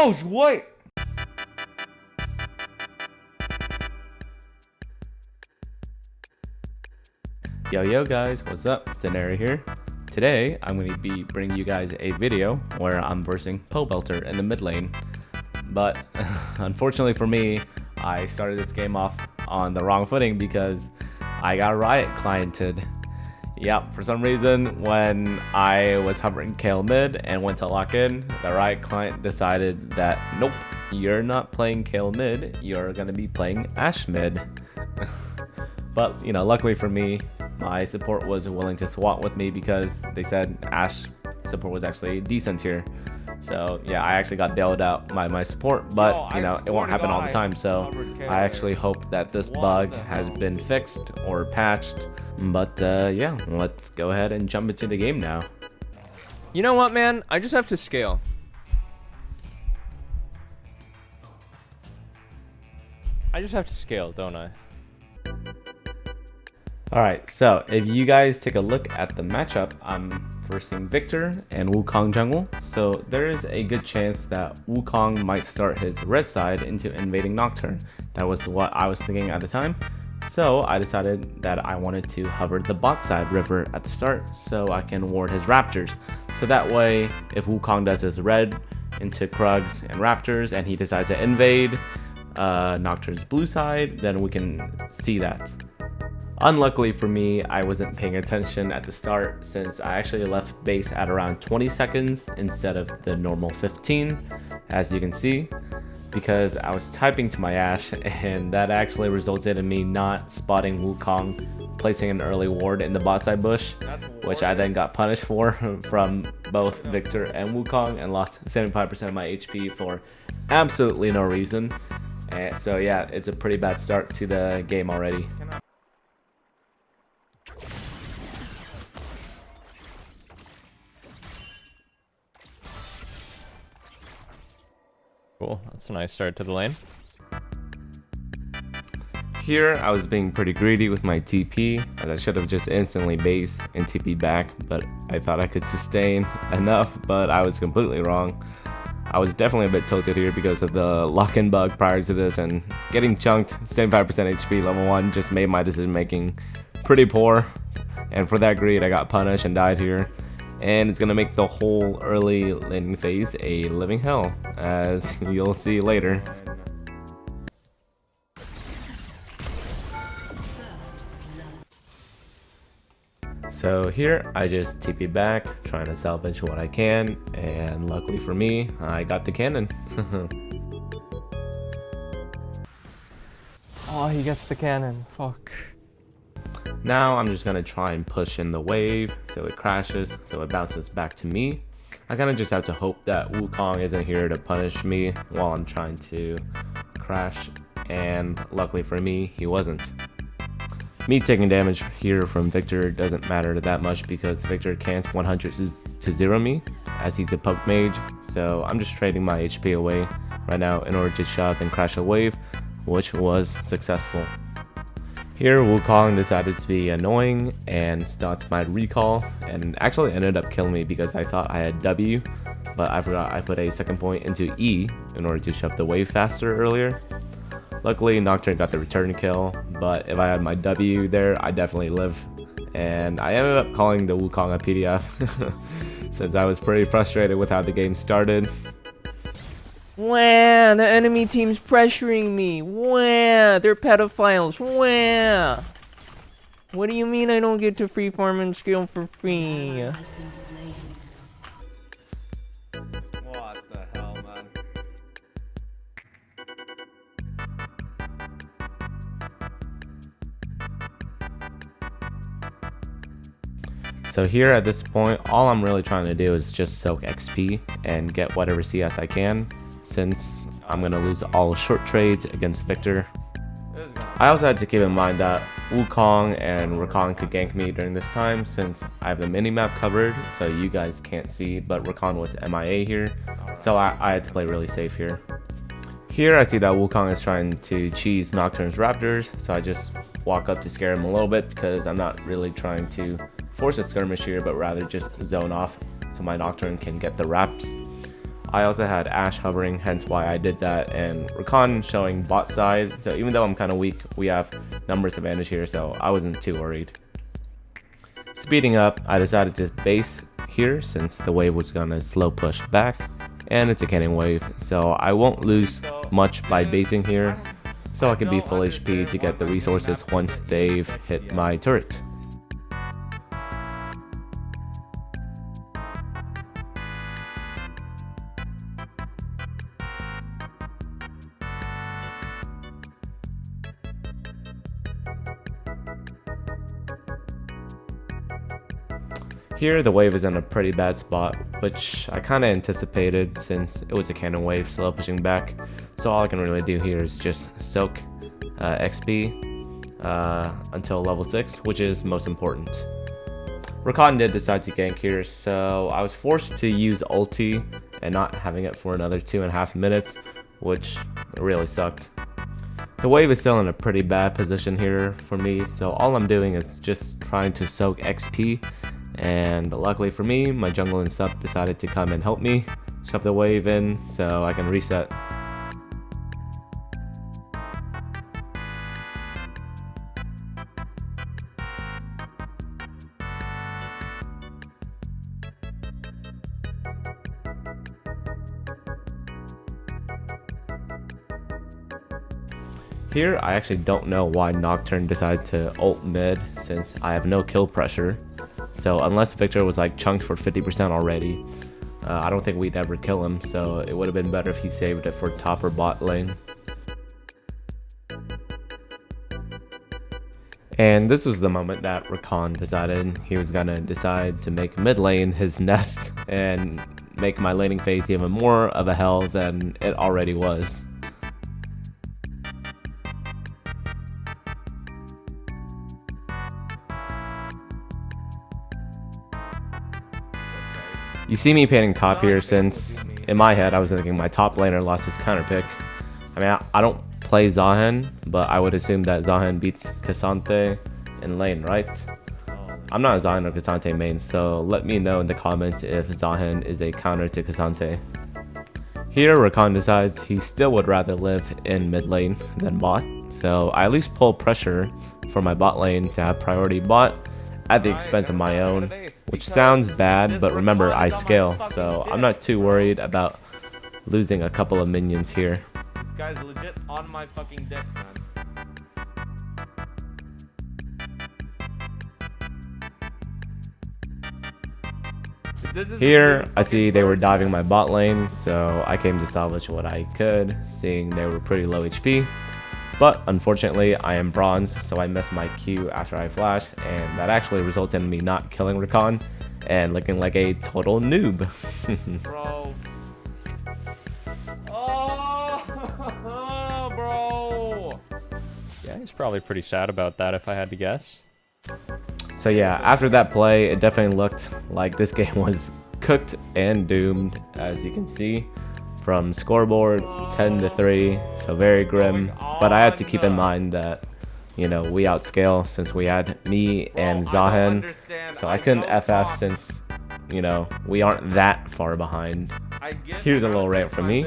Oh, wait! Yo guys, what's up? Scenario here. Today, I'm going to be bringing you guys a video where I'm versing Pobelter in the mid lane. But unfortunately for me, I started this game off on the wrong footing because I got Riot cliented. Yep, for some reason, when I was hovering Kale mid and went to lock in, the Riot client decided that, nope, you're not playing Kale mid, you're going to be playing Ashe mid. But, you know, luckily for me, my support was willing to swap with me because they said Ashe support was actually decent here. So yeah, I actually got bailed out by my support, but you know, it won't happen all the time. So I actually hope that this bug has been fixed or patched. But yeah, let's go ahead and jump into the game now. You know what, man? I just have to scale. I just have to scale, don't I? Alright, so if you guys take a look at the matchup, I'm versing Victor and Wukong jungle. So there is a good chance that Wukong might start his red side into invading Nocturne. That was what I was thinking at the time. So I decided that I wanted to hover the bot side river at the start so I can ward his raptors. So that way, if Wukong does his red into Krugs and raptors and he decides to invade Nocturne's blue side, then we can see that. Unluckily for me, I wasn't paying attention at the start since I actually left base at around 20 seconds instead of the normal 15, as you can see, because I was typing to my Ashe and that actually resulted in me not spotting Wukong placing an early ward in the bot side bush, which I then got punished for from both Victor and Wukong and lost 75% of my HP for absolutely no reason. And so yeah, it's a pretty bad start to the game already. Cool, that's a nice start to the lane. Here, I was being pretty greedy with my TP, as I should have just instantly based and TP back, but I thought I could sustain enough, but I was completely wrong. I was definitely a bit tilted here because of the lock-in bug prior to this, and getting chunked 75% HP level 1 just made my decision making pretty poor, and for that greed I got punished and died here. And it's gonna make the whole early laning phase a living hell, as you'll see later. So here I just TP back, trying to salvage what I can, and luckily for me, I got the cannon. Oh, he gets the cannon. Fuck. Now I'm just gonna try and push in the wave so it crashes, so it bounces back to me. I kinda just have to hope that Wukong isn't here to punish me while I'm trying to crash, and luckily for me, he wasn't. Me taking damage here from Victor doesn't matter that much because Victor can't 100 to 0 me as he's a poke mage, so I'm just trading my HP away right now in order to shove and crash a wave, which was successful. Here, Wukong decided to be annoying and stopped my recall and actually ended up killing me because I thought I had W, but I forgot I put a second point into E in order to shove the wave faster earlier. Luckily, Nocturne got the return kill, but if I had my W there, I definitely live. And I ended up calling the Wukong a PDF since I was pretty frustrated with how the game started. Wah, the enemy team's pressuring me. Wah, they're pedophiles. Wah. What do you mean I don't get to free farm and scale for free? What the hell, man? So here at this point, all I'm really trying to do is just soak XP and get whatever CS I can, since I'm going to lose all short trades against Victor. I also had to keep in mind that Wukong and Rakan could gank me during this time since I have the minimap covered, so you guys can't see, but Rakan was MIA here, so I had to play really safe here. Here I see that Wukong is trying to cheese Nocturne's Raptors, so I just walk up to scare him a little bit because I'm not really trying to force a skirmish here, but rather just zone off so my Nocturne can get the wraps. I also had Ashe hovering, hence why I did that, and Rakan showing bot side, so even though I'm kind of weak, we have numbers advantage here, so I wasn't too worried. Speeding up, I decided to base here since the wave was gonna slow push back, and it's a cannon wave, so I won't lose much by basing here, so I can be full HP to get the resources once they've hit my turret. Here the wave is in a pretty bad spot, which I kind of anticipated since it was a cannon wave slow pushing back, so all I can really do here is just soak XP until level 6, which is most important. Rakan did decide to gank here, so I was forced to use ulti and not having it for another 2.5 minutes, which really sucked. The wave is still in a pretty bad position here for me, so all I'm doing is just trying to soak XP. And luckily for me, my jungle and sub decided to come and help me shove the wave in so I can reset. Here, I actually don't know why Nocturne decided to ult mid since I have no kill pressure. So unless Victor was like chunked for 50% already, I don't think we'd ever kill him, so it would have been better if he saved it for top or bot lane. And this was the moment that Rakan decided he was gonna decide to make mid lane his nest and make my laning phase even more of a hell than it already was. You see me painting top here since, in my head, I was thinking my top laner lost his counter pick. I mean, I don't play Zahen, but I would assume that Zahen beats Cassante in lane, right? I'm not a Zahen or Cassante main, so let me know in the comments if Zahen is a counter to Cassante. Here, Rakan decides he still would rather live in mid lane than bot, so I at least pull pressure for my bot lane to have priority bot at the expense of my own, which sounds bad, but remember I scale, so I'm not too worried about losing a couple of minions here. This guy's legit on my fucking dick, man. Here, I see they were diving my bot lane, so I came to salvage what I could, seeing they were pretty low HP. But unfortunately, I am bronze, so I missed my Q after I flashed, and that actually resulted in me not killing Rakan and looking like a total noob. Bro. Oh, bro. Yeah, he's probably pretty sad about that if I had to guess. So yeah, after that play, it definitely looked like this game was cooked and doomed, as you can see. From scoreboard 10-3, so very grim, but I had to keep in mind that, you know, we outscale since we had me and Zahen, so I couldn't FF since, you know, we aren't that far behind. Here's a little rant from me.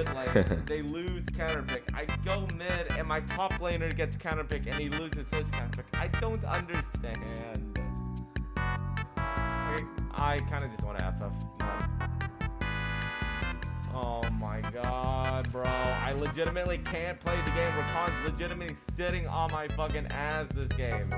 They lose counter pick. I go mid and my top laner gets counter pick and he loses his counter pick. I don't understand. I kind of just want to FF. Oh my god, bro. I legitimately can't play the game. Rakan's legitimately sitting on my fucking ass this game.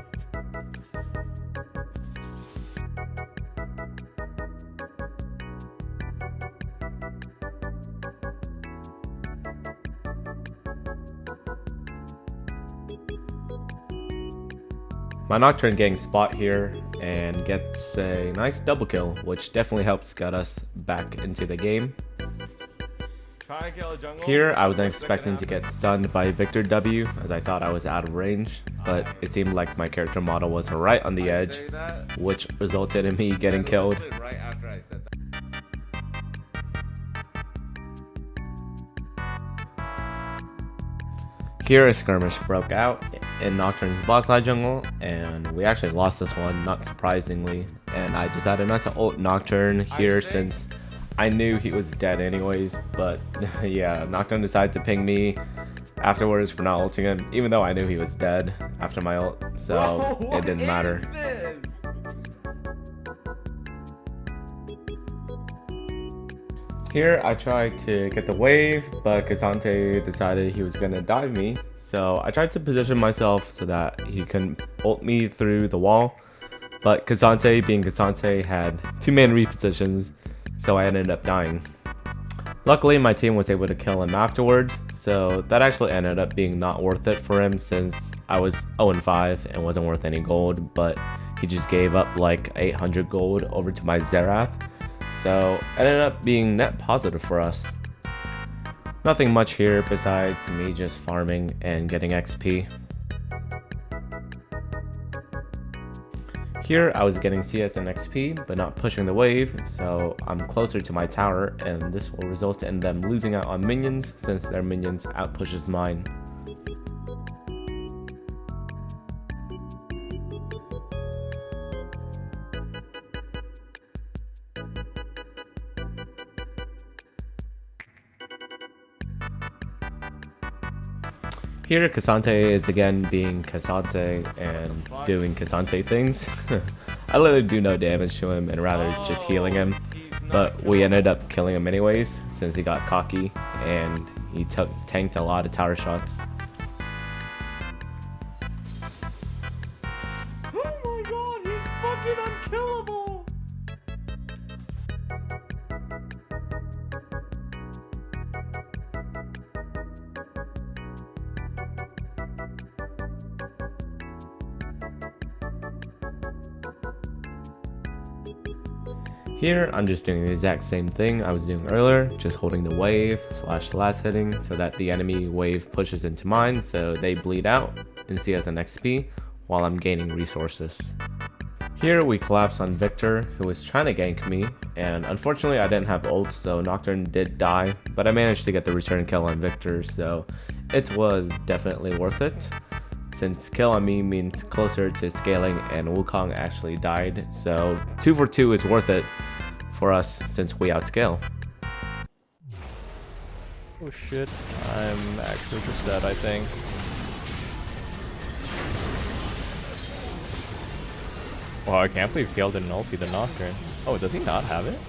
My Nocturne getting spot here and gets a nice double kill, which definitely helps get us back into the game. Here, I wasn't expecting to get stunned by Victor W, as I thought I was out of range, but it seemed like my character model was right on the edge, which resulted in me getting killed. Here, a skirmish broke out in Nocturne's bot side jungle, and we actually lost this one, not surprisingly, and I decided not to ult Nocturne here since I knew he was dead anyways, but yeah, Nocturne decided to ping me afterwards for not ulting him, even though I knew he was dead after my ult, so Whoa, it didn't matter. This? Here I tried to get the wave, but Cassante decided he was gonna dive me, so I tried to position myself so that he couldn't ult me through the wall, but Cassante, being Cassante, had 2-man repositions, so I ended up dying. Luckily, my team was able to kill him afterwards, so that actually ended up being not worth it for him since I was 0-5 and wasn't worth any gold, but he just gave up like 800 gold over to my Xerath, so it ended up being net positive for us. Nothing much here besides me just farming and getting XP. Here I was getting CS and XP, but not pushing the wave, so I'm closer to my tower, and this will result in them losing out on minions since their minions outpushes mine. Here, Cassante is again being Cassante and doing Cassante things. I literally do no damage to him and rather just healing him, but we ended up killing him anyways since he got cocky and he tanked a lot of tower shots. Oh my god, he's fucking unkillable! Here, I'm just doing the exact same thing I was doing earlier, just holding the wave / last hitting so that the enemy wave pushes into mine so they bleed out and see as an XP while I'm gaining resources. Here we collapse on Victor, who was trying to gank me, and unfortunately I didn't have ult, so Nocturne did die, but I managed to get the return kill on Victor, so it was definitely worth it. Since kill on me means closer to scaling and Wukong actually died, so 2 for 2 is worth it for us since we outscale. Oh shit, I'm actually just dead, I think. Wow, I can't believe Kale didn't ulti the Nocturne. Oh, does he not have it?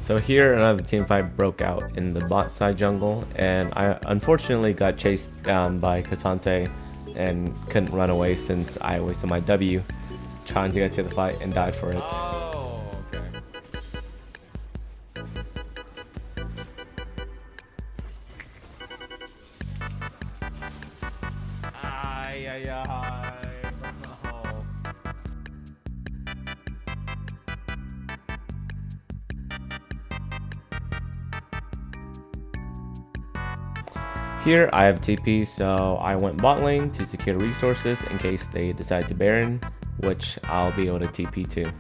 So here another team fight broke out in the bot side jungle, and I unfortunately got chased down by Cassante and couldn't run away since I wasted my W trying to get to the fight and died for it. Oh, okay. Ay, ay, ay. Oh. Here I have TP, so I went bot lane to secure resources in case they decide to Baron, which I'll be able to TP to.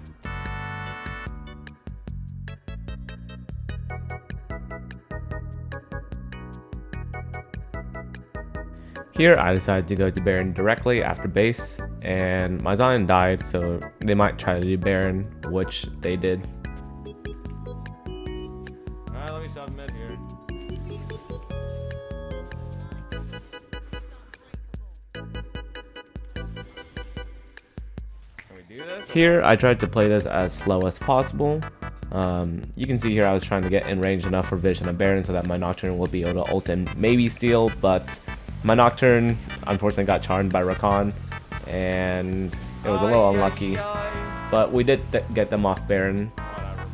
Here I decided to go to Baron directly after base, and my Zion died, so they might try to do Baron, which they did. Alright, let me stop mid here. Can we do this? Here I tried to play this as slow as possible. You can see here I was trying to get in range enough for Vision of Baron so that my Nocturne will be able to ult and maybe steal, but my Nocturne unfortunately got charmed by Rakan, and it was a little unlucky, but we did get them off Baron. Whatever,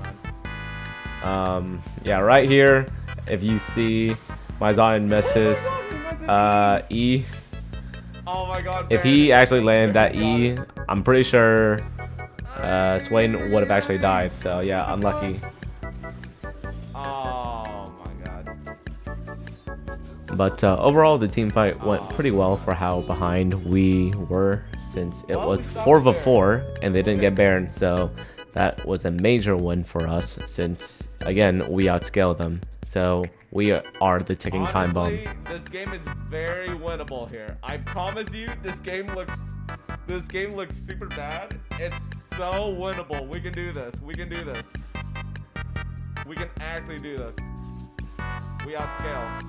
man. Yeah, right here, if you see my Zion misses E, Oh my god. if Baron. he actually landed that Baron E, got it. I'm pretty sure Swain would have actually died, so yeah, unlucky. Oh my god. But overall, the team fight went pretty well for how behind we were, since it was 4v4 and they didn't get Baron, so that was a major win for us since, again, we outscaled them. So we are the ticking time bomb. This game is very winnable here. I promise you, this game looks super bad. It's so winnable. We can do this. We can do this. We can actually do this. We outscale.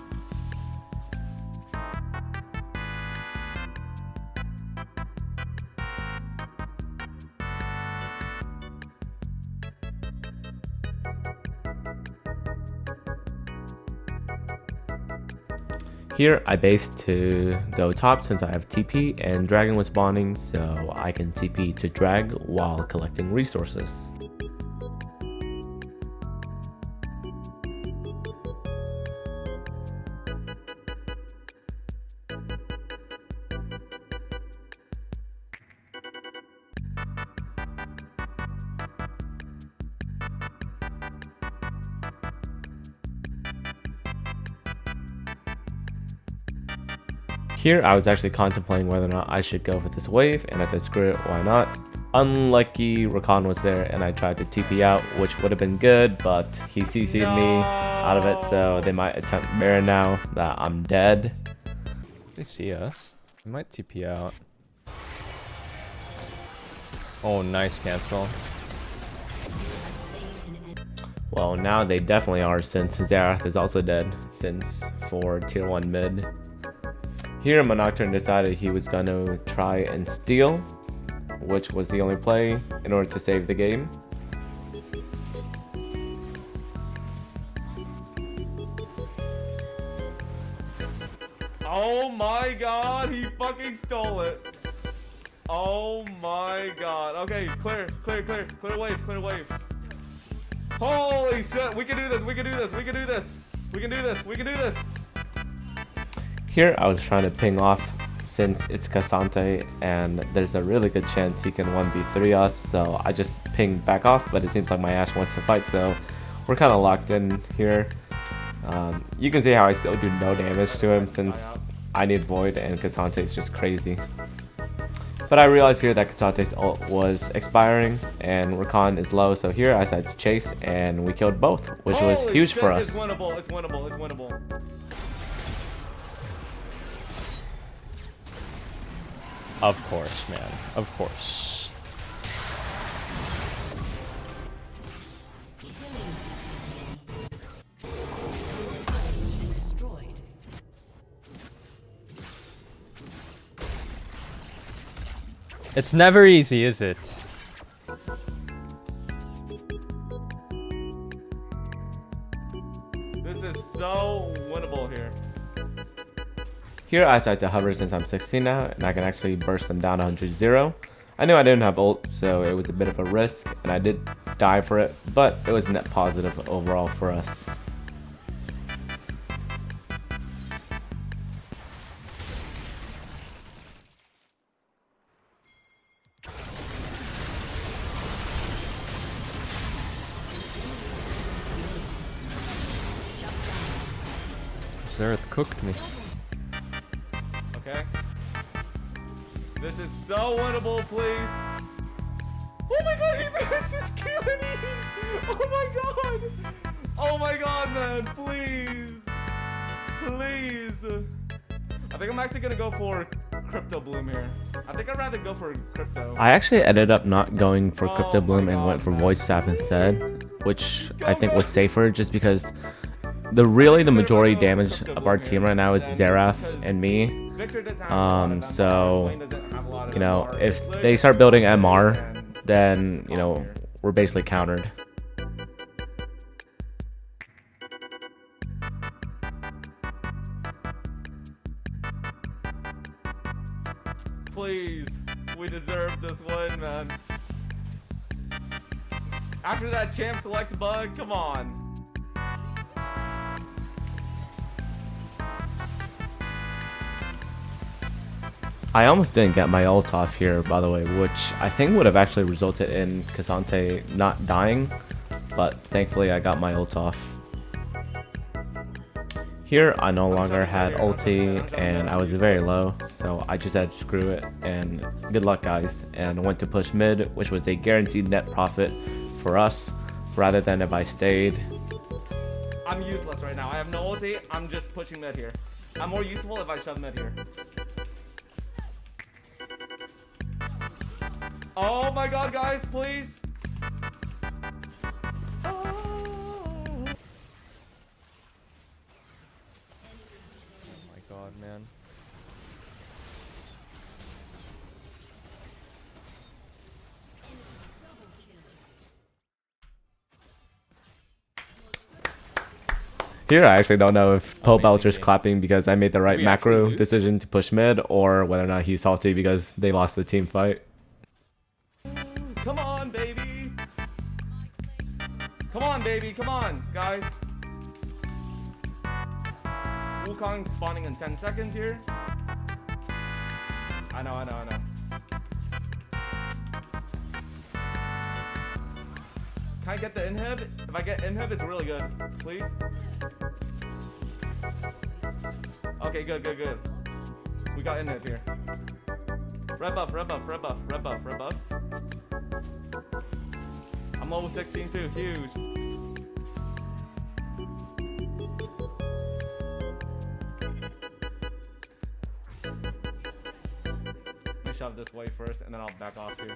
Here I based to go top since I have TP and Dragon was spawning, so I can TP to drag while collecting resources. Here I was actually contemplating whether or not I should go for this wave, and I said screw it, why not. Unlucky Rakan was there and I tried to TP out, which would have been good, but he CC'd me out of it, so they might attempt Baron now that I'm dead. They see us. They might TP out. Oh, nice cancel. Well, now they definitely are since Xerath is also dead since for tier 1 mid. Here, my Nocturne decided he was going to try and steal, which was the only play in order to save the game. Oh my god, he fucking stole it. Oh my god. Okay, clear wave. Holy shit, we can do this. Here I was trying to ping off since it's Cassante and there's a really good chance he can 1v3 us, so I just pinged back off, but it seems like my Ashe wants to fight, so we're kind of locked in here. You can see how I still do no damage to him since I need Void and Cassante is just crazy. But I realized here that Cassante's ult was expiring and Rakan is low, so here I decided to chase and we killed both, which was huge for us. It's winnable. Of course, man. Of course. It's never easy, is it? This is so winnable here. Here I decided to hover since I'm 16 now and I can actually burst them down 100-0. I knew I didn't have ult, so it was a bit of a risk and I did die for it, but it was net positive overall for us. Xerath cooked me. Okay. This is so winnable, please. Oh my god, he missed his Q&E! Oh my god! Oh my god, man, please! Please! I think I'm actually gonna go for Crypto Bloom here. I think I'd rather go for Crypto. I actually ended up not going for Crypto Bloom and went for Void Staff instead, which I think was safer just because the majority damage of our team right now is Xerath and me. So, you know, if they start building MR, then, you know, we're basically countered. Please, we deserve this win, man. After that champ select bug, come on. I almost didn't get my ult off here, by the way, which I think would have actually resulted in Cassante not dying, but thankfully I got my ult off. Here, I no longer had ulti, and I was very low, so I just said screw it, and good luck guys, and went to push mid, which was a guaranteed net profit for us, rather than if I stayed. I'm useless right now. I have no ulti. I'm just pushing mid here. I'm more useful if I shove mid here. Oh my god, guys, please. God, man. Here, I actually don't know if Pobelter's clapping because I made the right macro decision to push mid, or whether or not he's salty because they lost the team fight. Come on, baby. Come on, baby. Come on, guys. Wukong spawning in 10 seconds here. I know. Can I get the inhib? If I get inhib, it's really good. Please. Okay, good. We got inhib here. Red buff. I'm level 16 too, huge. Shove this wave first and then I'll back off here.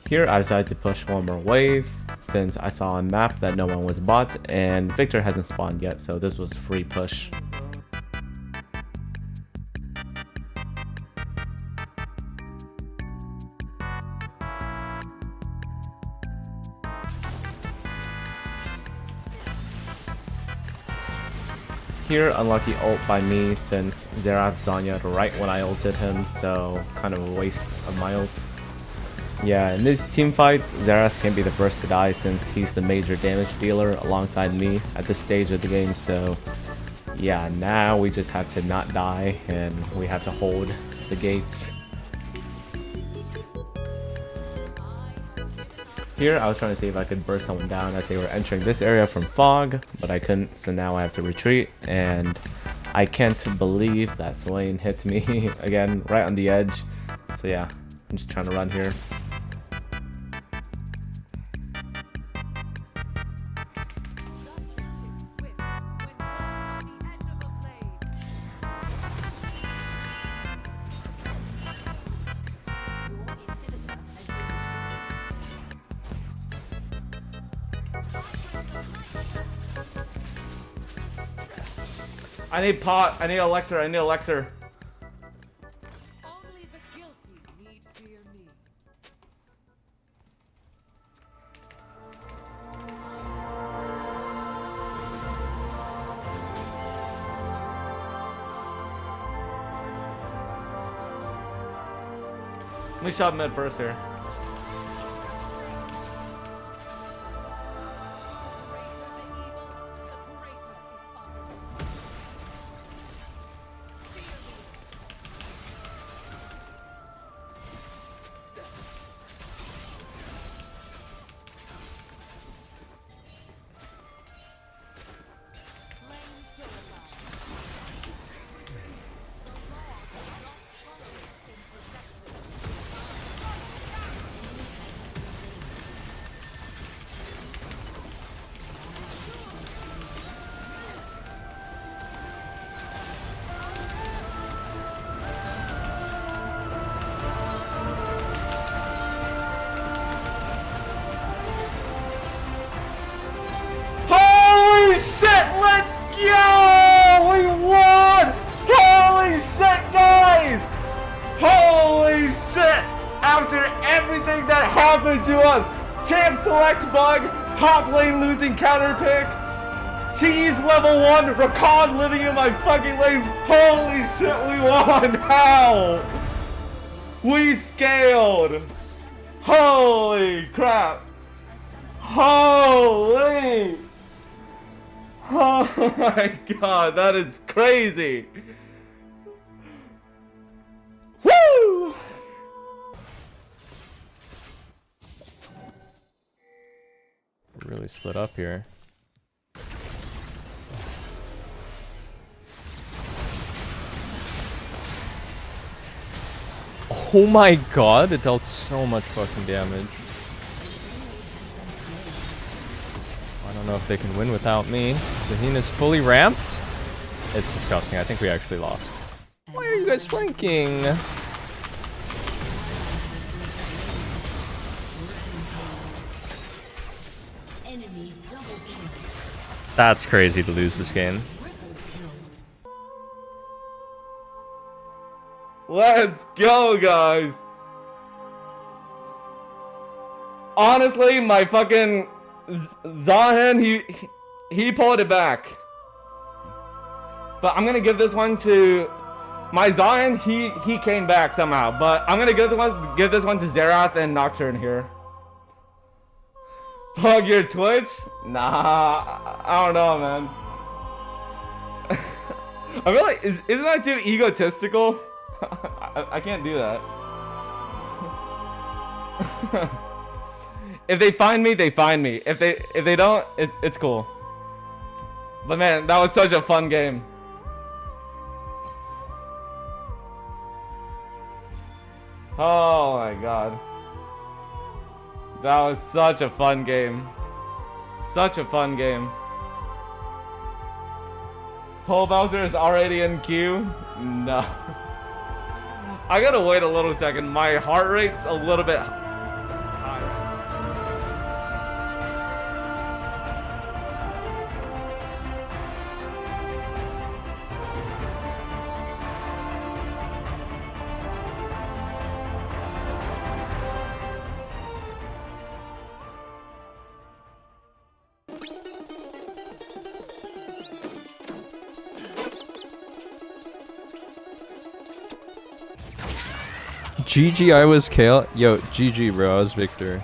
Here I decided to push one more wave since I saw on map that no one was bot and Victor hasn't spawned yet, so this was free push. Here, unlucky ult by me since Xerath Zanya right when I ulted him, so kind of a waste of my ult. Yeah, in these team fights, Xerath can be the first to die since he's the major damage dealer alongside me at this stage of the game, so yeah, now we just have to not die and we have to hold the gates. Here, I was trying to see if I could burst someone down as they were entering this area from fog, but I couldn't, so now I have to retreat, and I can't believe that Swain hit me again right on the edge. So yeah, I'm just trying to run here. I need pot. I need elixir. Only the guilty need fear me. Let me shove mid first here. After everything that happened to us, champ select bug, top lane losing counter pick, cheese level 1, Rakan living in my fucking lane. Holy shit, we won! How? We scaled! Holy crap! Holy! Oh my god, that is crazy! Woo! Really split up here. Oh my god, it dealt so much fucking damage. I don't know if they can win without me. Zahina's fully ramped. It's disgusting. I think we actually lost. Why are you guys flanking? That's crazy to lose this game. Let's go, guys. Honestly, my fucking Zahen, he pulled it back. But I'm gonna give this one to my Zahen. He came back somehow. But I'm gonna give this one to Xerath and Nocturne here. Plug your Twitch? Nah, I don't know, man. I feel like isn't that too egotistical? I can't do that. If they find me, they find me. If they don't, it's cool. But man, that was such a fun game. Oh my god. That was such a fun game. Such a fun game. Pobelter is already in queue? No. I gotta wait a little second. My heart rate's a little bit high. GG, I was Kale. Yo, GG, bro. I was Victor.